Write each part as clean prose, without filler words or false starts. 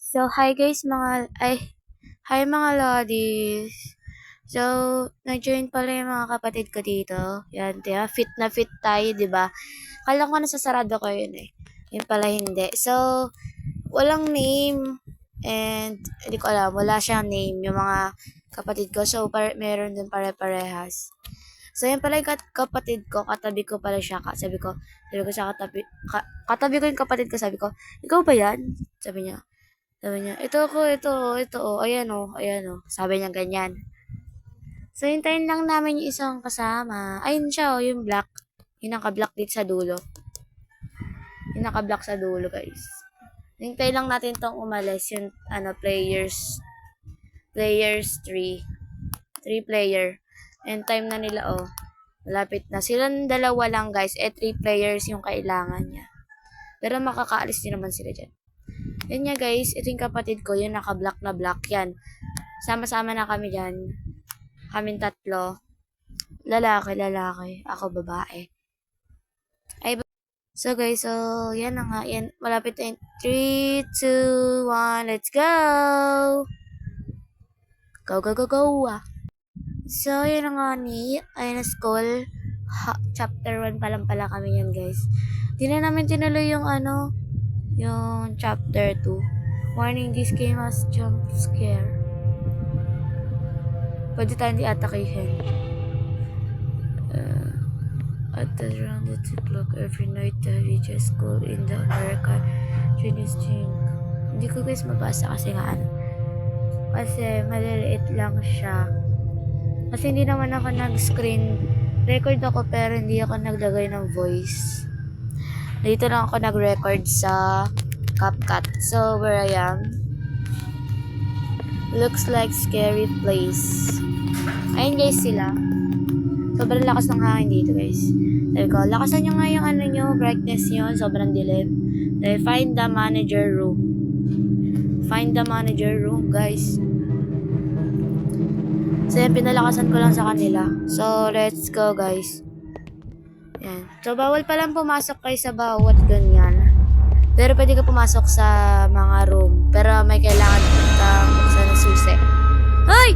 So, hi guys hi mga loddies. So, nag-join pala yung mga kapatid ko dito. Yan, diba? Fit na fit tayo, diba? Kala ko nasasarado ko yun eh. Yun pala hindi. So, walang name. And, hindi ko alam, wala siyang name yung mga kapatid ko. So, meron din pare-parehas. So, yan pala yung kapatid ko. Katabi ko pala siya. Sabi ko sa katabi ko yung kapatid ko. Sabi ko, ikaw ba yan? Sabi niya, ito, ayan o. Sabi niya ganyan. So, hintayin lang namin yung isang kasama. Ayun siya yung black. Yung naka-black dito sa dulo. Yung naka-black sa dulo, guys. Hintayin lang natin tong umalis. Yung, players 3. 3 player. And time na nila, malapit na. Silang dalawa lang, guys. 3 players yung kailangan niya. Pero makakaalis din naman sila dyan. Yan nga guys, ito yung kapatid ko, yung naka-black na black yan. Sama-sama na kami dyan. Kaming tatlo. Lalaki. Ako babae. So guys, yan na nga. Yan, malapit na yun. 3, 2, 1, let's go! Go! So, yan na nga ni Aina School. Chapter 1 pa lang pala kami yan guys. Di na namin tinuloy yung yung chapter 2. Warning, this game has jump scare. Pwede tayong di-atakihin. At around 2 o'clock every night, we just go in the American Chinese drink. Hindi ko guys mabasa kasi kasi maliliit lang siya. Kasi hindi naman ako nag-screen record ako pero hindi ako naglagay ng voice. Dito lang ako nag-record sa CapCut. So, where I am. Looks like scary place. Ayun guys sila. Sobrang lakas ng hangin dito guys. Sabi ko, lakasan nyo nga yung brightness nyo. Sobrang dilim. Find the manager room. Find the manager room guys. So, yan, pinalakasan ko lang sa kanila. So, let's go guys. Yan. So, bawal palang pumasok kayo sa bawat ganyan. Pero pwede ka pumasok sa mga room. Pero may kailangan kang buksan ng susi. Ay!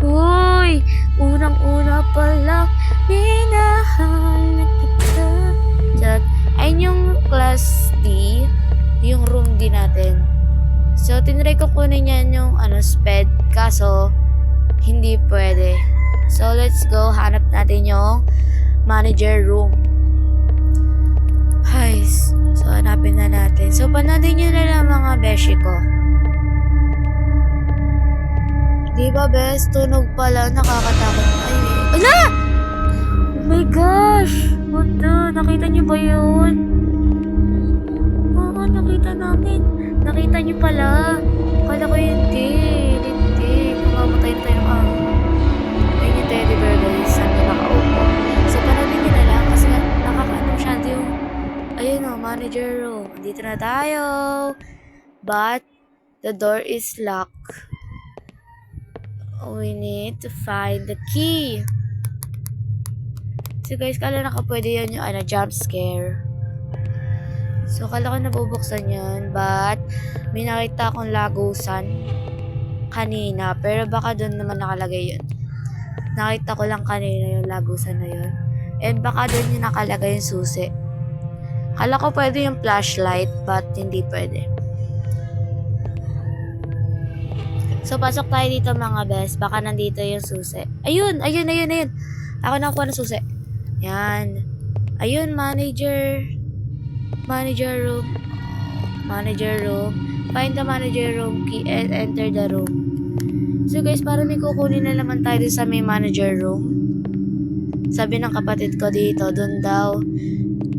Uy! Unang-una pala, minahal na kita. Chat. Ayun yung class D. Yung room D natin. So, tinry ko kunin yan yung sped. Kaso, hindi pwede. So, let's go. Hanap natin yung manager room. Guys, so hanapin na natin. So, panoodin nyo na lang mga beshi ko. Diba, bes? Tunog pala. Nakakatakot. Ay, ala! Oh my gosh! What the? Nakita nyo ba yun? Oo, nakita namin. Nakita nyo pala. Kala ko hindi. Mamamatay na tayo ng araw. Ayun yung teddy bear guys. Saan na nakaupo. So, panoodin nyo na lang kasi nakakaano masyado yung manager room. Dito na tayo. But, the door is locked. We need to find the key. So guys, kala pwede yan yung jump scare. So, kala ko nabubuksan yan. But, may nakita akong lagusan kanina. Pero baka doon naman nakalagay yun. Nakita ko lang kanina yung lagusan na yun. And baka doon yung nakalagay yung susi. Kala ko pwede yung flashlight, but hindi pwede. So, pasok tayo dito mga best. Baka nandito yung susi. Ayun. Ako nakuha ng susi. Yan. Ayun, manager room. Find the manager room key and enter the room. So, guys, para may kukunin na naman tayo sa may manager room. Sabi ng kapatid ko dito, dun daw.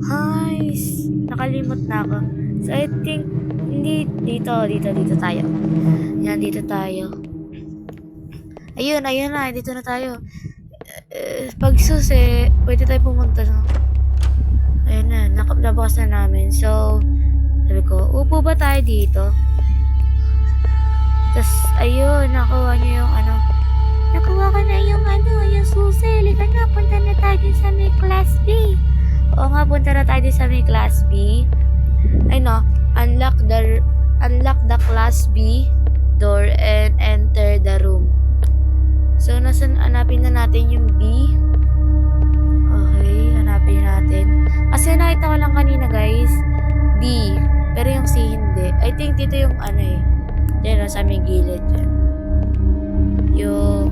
Guys, nakalimot na ako. So, I think, hindi, dito tayo. Yan, dito tayo. Ayun na, dito na tayo. Pag susi, pwede tayo pumunta. Ayun na, nabukas na namin. So, sabi ko, upo ba tayo dito? Tapos, ayun, nakuha nyo yung nakuha ko na yung yung susi. Lika na, punta na tayo din sa may class B. Oo nga, punta na tayo din sa may class B. Ay no, unlock unlock the class B door and enter the room. So, hanapin na natin yung B. Okay, hanapin natin. Kasi nakita ko lang kanina guys, B. Pero yung C hindi. I think dito yung yan o, sa may gilid dyan. Yung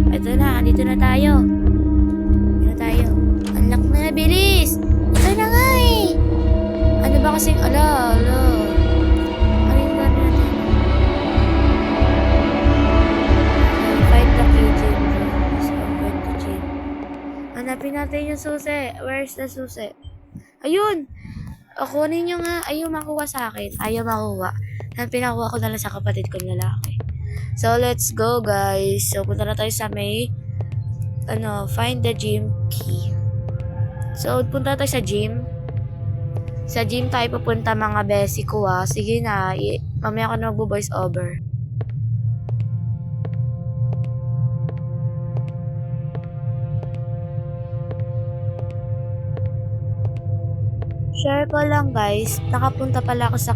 ito na, andito na tayo. Andito na tayo. Unlock na, bilis! Ito na nga eh. Ano ba kasing, ala. Ano yung gano'n natin? Find the key, Jim. Let's open the gym. Hanapin natin yung susi. Where's the susi? Ayun! Kunin nyo nga. Ayaw makuha sa akin. Ayaw makuha. Pinakuha ko na lang sa kapatid kong lalaki. So, let's go, guys. So, punta na tayo sa may, find the gym key. So, punta tayo sa gym. Sa gym tayo pupunta, mga besi ko, ha. Sige na, mamaya ko na magbo-voice over. Share ko lang, guys. Nakapunta pala ako sa,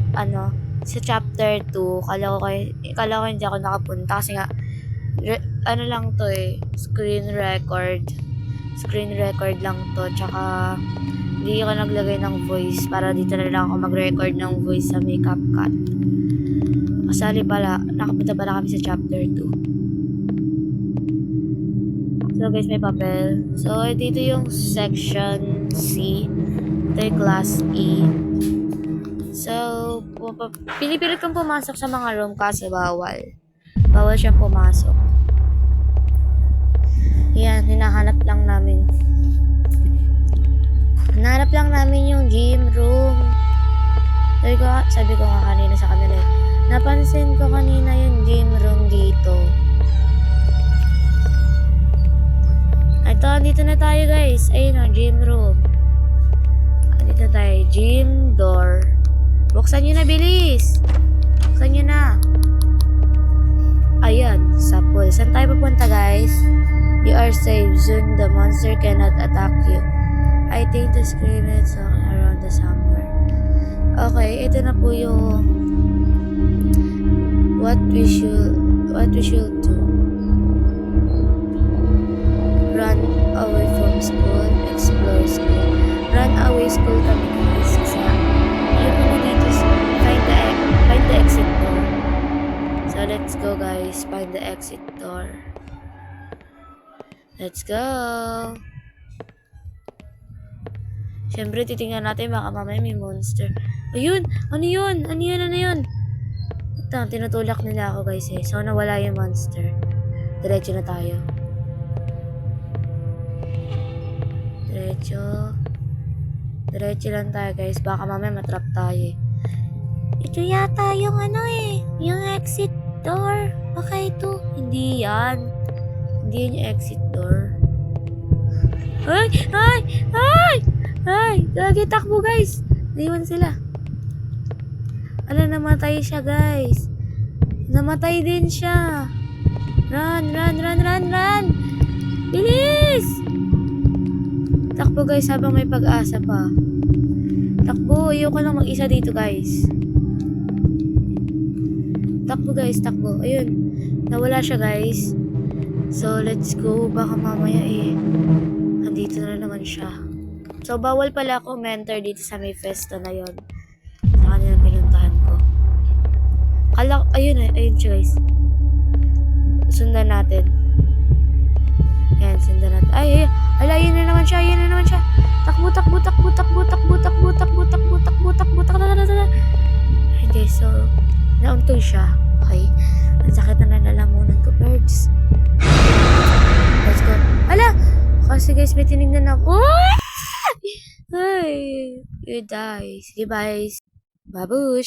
sa chapter 2. Kala ko hindi ako nakapunta kasi nga lang to screen record lang to, tsaka hindi ako naglagay ng voice para dito na lang ako mag-record ng voice sa may CapCut. Kasali pala, nakapunta pala kami sa chapter 2. So guys, may papel. So dito yung section C, ito yung class E. So, pinipilit kong pumasok sa mga room kasi bawal. Bawal siyang pumasok. Yan, hinahanap lang namin. Hinahanap lang namin yung gym room. Sabi ko nga kanina sa kanila napansin ko kanina yung gym room dito. Ito, dito na tayo guys. Ayun o, gym room. Dito tayo, gym door. Buksan nyo na, bilis! Buksan nyo na. Ayan, sa pool. Saan tayo papunta, guys? You are safe. Soon, the monster cannot attack you. I think the scream is around the somewhere. Okay, ito na po yung what we should do. Run away from school. Explore school. Run away school kami, guys. Kasi yung dito, find the exit door. So, let's go, guys. Find the exit door. Let's go. Siyempre, titingnan natin. Baka mamaya may monster. Ayun! Ano yun? Ito, tinutulak nila ako, guys. So, nawala yung monster. Diretso na tayo. Diretso lang tayo, guys. Baka mamaya matrap tayo. Ito yata yung yung exit door. Baka ito. Hindi yan. Hindi yan yung exit door. Ay! Gagi, takbo, guys. Naiwan sila. Namatay siya, guys. Namatay din siya. Run! Bilis! Takbo, guys, habang may pag-asa pa. Takbo, ayoko lang mag-isa dito, guys. Takbo, guys, takbo. Ayun, nawala siya, guys. So, let's go. Baka mamaya andito na naman siya. So, bawal pala ako mentor dito sa may festo na yon. Sa kanilang pinuntahan ko. Ayun siya, guys. Sundan natin. Ayan, sundan natin. Ayun na naman siya. Takbo. Ay, guys, so, nauntog siya. Okay. Ang sakit na nalalamunan ko, birds. Let's go. Kasi guys, may tinignan ako. Ay, you die. Sige, guys. Babush.